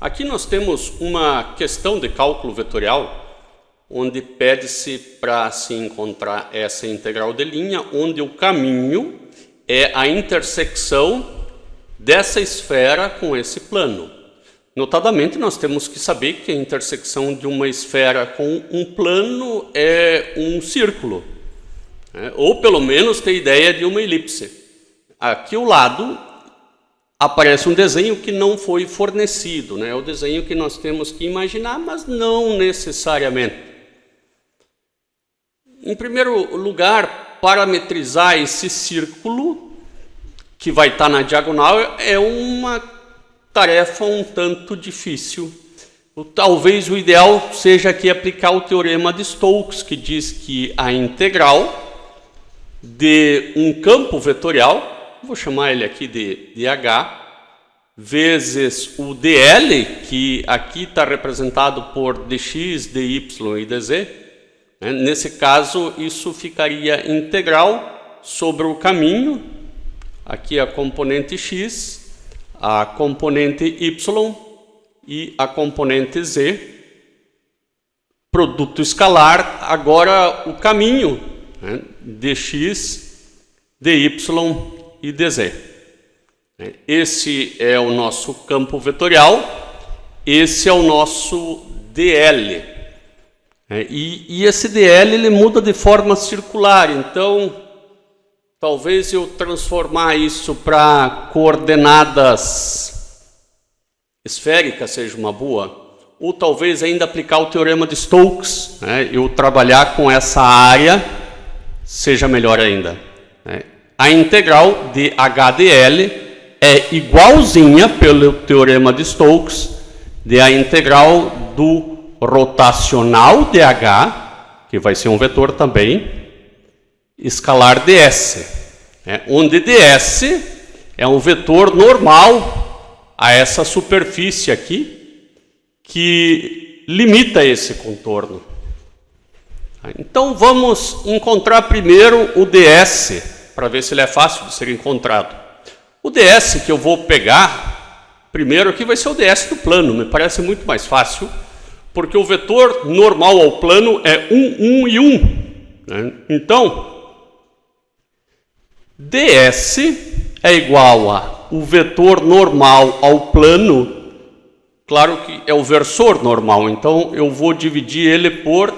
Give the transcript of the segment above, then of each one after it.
Aqui nós temos uma questão de cálculo vetorial, onde pede-se para se encontrar essa integral de linha, onde o caminho é a intersecção dessa esfera com esse plano. Notadamente, nós temos que saber que a intersecção de uma esfera com um plano é um círculo, né? Ou pelo menos ter ideia de uma elipse. Aqui ao lado aparece um desenho que não foi fornecido, né? É o desenho que nós temos que imaginar, mas não necessariamente. Em primeiro lugar, parametrizar esse círculo que vai estar na diagonal é uma tarefa um tanto difícil. Talvez o ideal seja aqui aplicar o teorema de Stokes, que diz que a integral de um campo vetorial, vou chamar ele aqui de H, vezes o dl, que aqui está representado por dx, dy e dz. Nesse caso, isso ficaria integral sobre o caminho, aqui a componente x, a componente y e a componente z, produto escalar, agora o caminho, né, dx, dy e dz. Esse é o nosso campo vetorial, esse é o nosso dl. E esse dl ele muda de forma circular, então talvez eu transformar isso para coordenadas esféricas seja uma boa, ou talvez ainda aplicar o teorema de Stokes, né? Eu trabalhar com essa área seja melhor ainda, né? A integral de HDL é igualzinha, pelo teorema de Stokes, de a integral do rotacional dH, que vai ser um vetor também, escalar ds, onde ds é um vetor normal a essa superfície aqui, que limita esse contorno. Então vamos encontrar primeiro o ds, para ver se ele é fácil de ser encontrado. O ds que eu vou pegar primeiro aqui vai ser o ds do plano, me parece muito mais fácil, porque o vetor normal ao plano é 1, 1 e 1. Né? Então, ds é igual a o vetor normal ao plano, claro que é o versor normal, então eu vou dividir ele por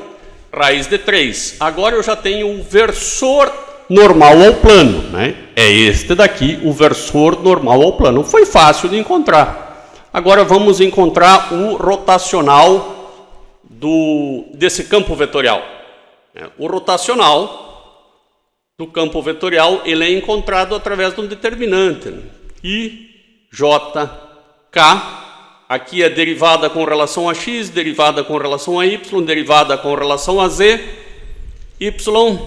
raiz de 3. Agora eu já tenho o versor normal ao plano, né? É este daqui, o versor normal ao plano. Foi fácil de encontrar. Agora vamos encontrar o rotacional desse campo vetorial. O rotacional do campo vetorial ele é encontrado através de um determinante, né? I, J, K. Aqui é derivada com relação a x, derivada com relação a y, derivada com relação a z, y,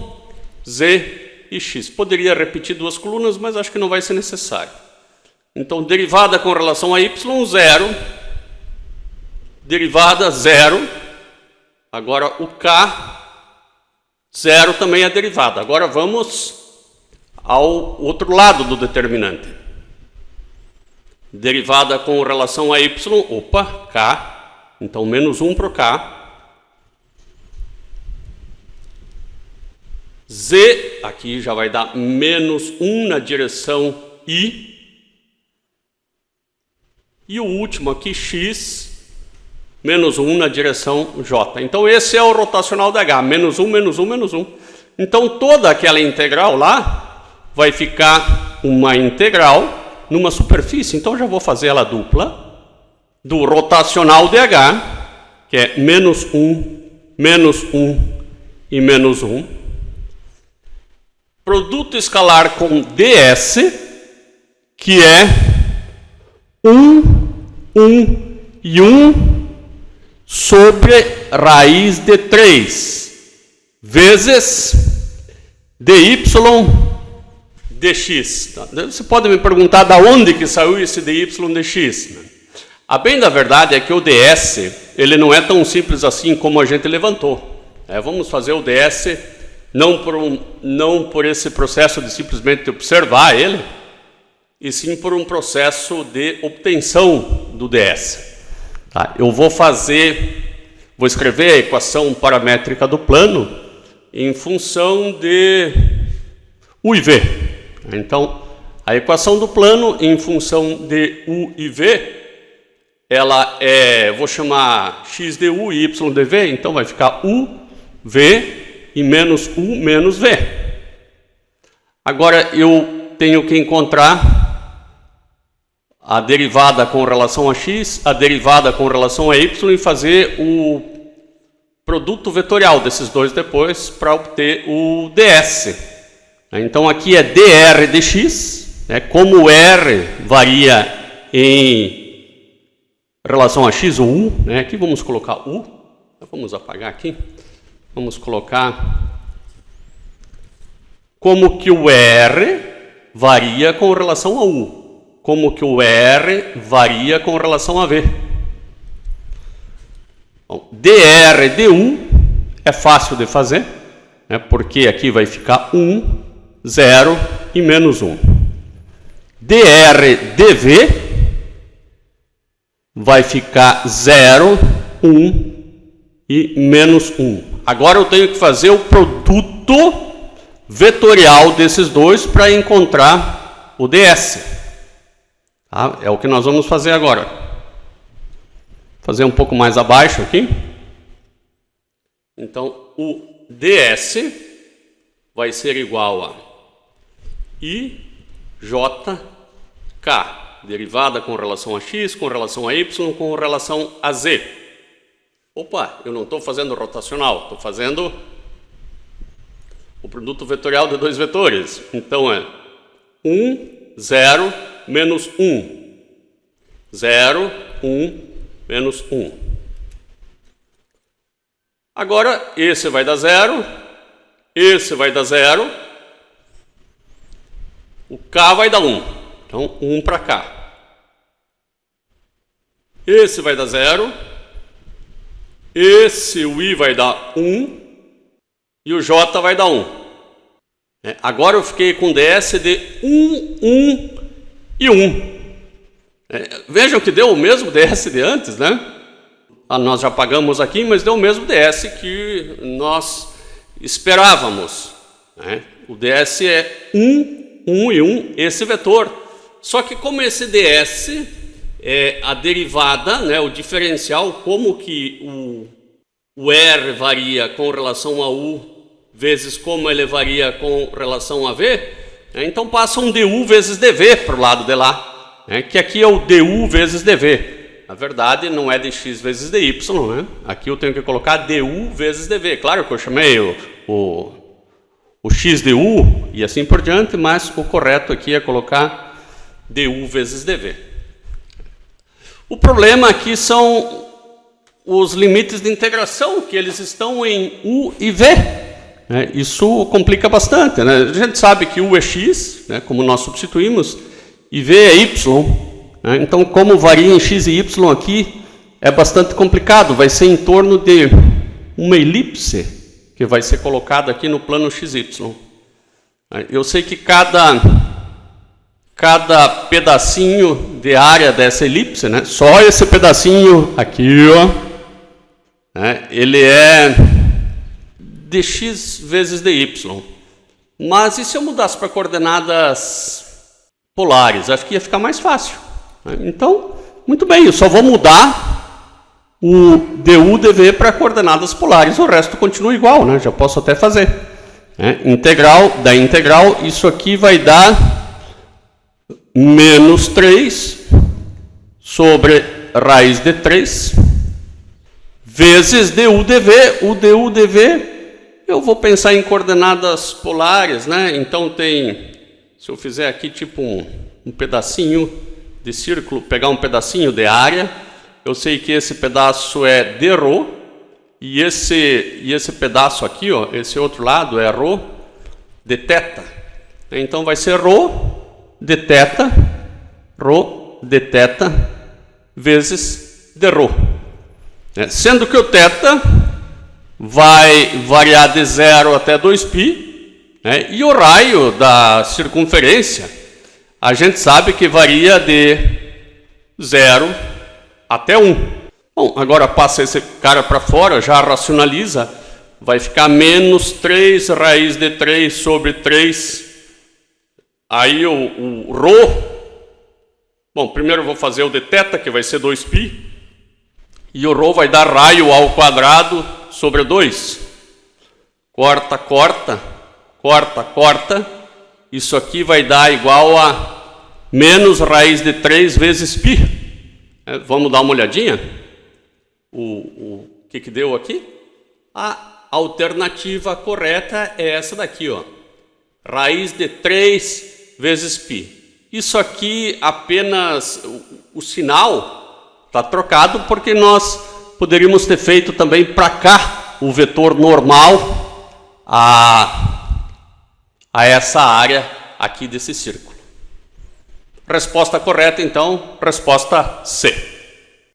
z e x. Poderia repetir duas colunas, mas acho que não vai ser necessário. Então, derivada com relação a y, 0. Derivada, 0. Agora, o k, 0 também é derivada. Agora, vamos ao outro lado do determinante. Derivada com relação a y, k. Então, menos 1 para o k. Z, aqui já vai dar menos 1 na direção I. E o último aqui, x, menos 1 na direção J. Então, esse é o rotacional da H, menos 1, menos 1, menos 1. Então, toda aquela integral lá vai ficar uma integral numa superfície. Então, já vou fazer ela dupla do rotacional de H, que é menos 1 e menos 1. Produto escalar com ds, que é 1, 1 e 1 sobre raiz de 3 vezes dy dx. Você pode me perguntar de onde que saiu esse dy dx. A bem da verdade é que o ds ele não é tão simples assim como a gente levantou. Vamos fazer o ds não por esse processo de simplesmente observar ele, e sim por um processo de obtenção do ds. Tá? Eu vou escrever a equação paramétrica do plano em função de U e V. Então, a equação do plano em função de U e V, ela vou chamar x du e y dv, então vai ficar U, V e menos U menos V. Agora eu tenho que encontrar a derivada com relação a x, a derivada com relação a y e fazer o produto vetorial desses dois depois para obter o ds. Então aqui é dr dx, como r varia em relação a x ou u, aqui vamos colocar u, vamos apagar aqui, vamos colocar como que o r varia com relação a u. Como que o R varia com relação a V. Bom, dr du é fácil de fazer, porque aqui vai ficar 1, 0 e menos 1. Dr dv vai ficar 0, 1 e menos 1. Agora eu tenho que fazer o produto vetorial desses dois para encontrar o ds. Tá? É o que nós vamos fazer agora. Vou fazer um pouco mais abaixo aqui. Então, o ds vai ser igual a ijk, derivada com relação a x, com relação a y, com relação a z. Opa, eu não estou fazendo rotacional, estou fazendo o produto vetorial de dois vetores. Então, é 1, 0, menos 1, 0, 1, menos 1. Agora, esse vai dar 0, esse vai dar 0, o k vai dar 1. Então, 1 para cá. Esse vai dar 0, esse, o i vai dar 1, e o j vai dar 1. Agora eu fiquei com ds de 1, 1, e 1. Vejam que deu o mesmo ds de antes, né? Nós já pagamos aqui, mas deu o mesmo ds que nós esperávamos. O ds é 1, 1 e 1, esse vetor. Só que como esse ds é a derivada, o diferencial, como que o r varia com relação a u, vezes como ele varia com relação a v, então passa um du vezes dv para o lado de lá, que aqui é o du vezes dv. Na verdade, não é dx vezes dy, Aqui eu tenho que colocar du vezes dv. Claro que eu chamei o x du e assim por diante, mas o correto aqui é colocar du vezes dv. O problema aqui são os limites de integração, que eles estão em u e v. Isso complica bastante, A gente sabe que u é x, como nós substituímos, e v é y. Então, como varia em x e y aqui, é bastante complicado. Vai ser em torno de uma elipse que vai ser colocada aqui no plano xy. Eu sei que cada pedacinho de área dessa elipse, só esse pedacinho aqui, ele é dx vezes dy. Mas e se eu mudasse para coordenadas polares? Acho que ia ficar mais fácil. Então, muito bem, eu só vou mudar o du dv para coordenadas polares. O resto continua igual, já posso até fazer. Integral da integral, isso aqui vai dar menos 3 sobre raiz de 3 vezes du dv. O du dv eu vou pensar em coordenadas polares, Então tem, se eu fizer aqui tipo um pedacinho de círculo, pegar um pedacinho de área, eu sei que esse pedaço é dρ, e esse pedaço aqui, esse outro lado é ρ de θ. Então vai ser ρ de θ vezes dρ. Sendo que o θ vai variar de 0 até 2π, e o raio da circunferência, a gente sabe que varia de 0 até 1. Bom, agora passa esse cara para fora, já racionaliza, vai ficar menos 3 raiz de 3 sobre 3. Aí o ρ, bom, primeiro eu vou fazer o de θ, que vai ser 2π, e o ρ vai dar raio ao quadrado sobre 2. Corta, corta, corta, corta. Isso aqui vai dar igual a menos raiz de 3 vezes π. Vamos dar uma olhadinha? O que deu aqui? A alternativa correta é essa daqui, ó. Raiz de 3 vezes π. Isso aqui apenas, o sinal está trocado porque nós poderíamos ter feito também para cá o vetor normal a essa área aqui desse círculo. Resposta correta, então, resposta C.